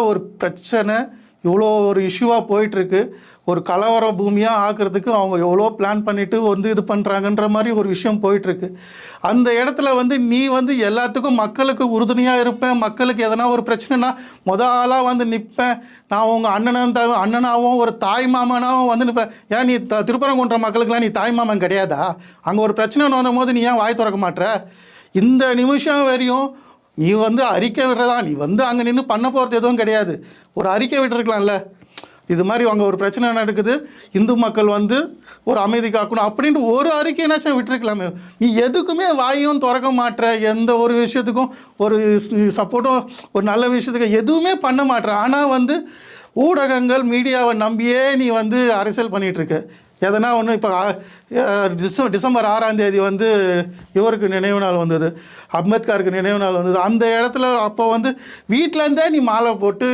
ஒரு பிரச்சனை இவ்வளோ ஒரு இஷ்யூவாக போயிட்டுருக்கு. ஒரு கலவர பூமியாக ஆக்குறதுக்கு அவங்க எவ்வளோ பிளான் பண்ணிவிட்டு இது பண்ணுறாங்கன்ற மாதிரி ஒரு விஷயம் போயிட்டுருக்கு. அந்த இடத்துல நீ எல்லாத்துக்கும் மக்களுக்கு உறுதுணையாக இருப்பேன், மக்களுக்கு எதனா ஒரு பிரச்சனைனா ஆளாக நிற்பேன், நான் உங்கள் அண்ணனாகவும் ஒரு தாய் மாமனாகவும் நிற்பேன். ஏன் நீ திருப்பரங்குன்ற மக்களுக்கெல்லாம் நீ தாய் மாமன் கிடையாதா? அங்கே ஒரு பிரச்சனைன்னு வந்தபோது நீ ஏன் வாய் திறக்க மாட்ற? இந்த நிமிஷம் வரையும் நீ அறிக்கை விடுறதா? நீ அங்கே நின்று பண்ண போகிறது எதுவும் கிடையாது. ஒரு அறிக்கை விட்டுருக்கலாம்ல, இது மாதிரி அங்கே ஒரு பிரச்சனை நடக்குது, இந்து மக்கள் ஒரு அமைதி காக்கணும் அப்படின்ட்டு ஒரு அறிக்கைனாச்சும் விட்டுருக்கலாமே. நீ எதுக்குமே வாயும் திறக்க மாட்ற, எந்த ஒரு விஷயத்துக்கும் ஒரு சப்போர்ட்டும் ஒரு நல்ல விஷயத்துக்கு எதுவுமே பண்ண மாட்ற. ஆனால் ஊடகங்கள் மீடியாவை நம்பியே நீ அரசியல் பண்ணிகிட்ருக்க. எதனா ஒன்று இப்போ டிசம்பர் 6ஆம் தேதி இவருக்கு நினைவு நாள் வந்தது, அம்பேத்கருக்கு நினைவு நாள் வந்தது. அந்த இடத்துல அப்போ வீட்டிலேருந்தே நீ மாலை போட்டு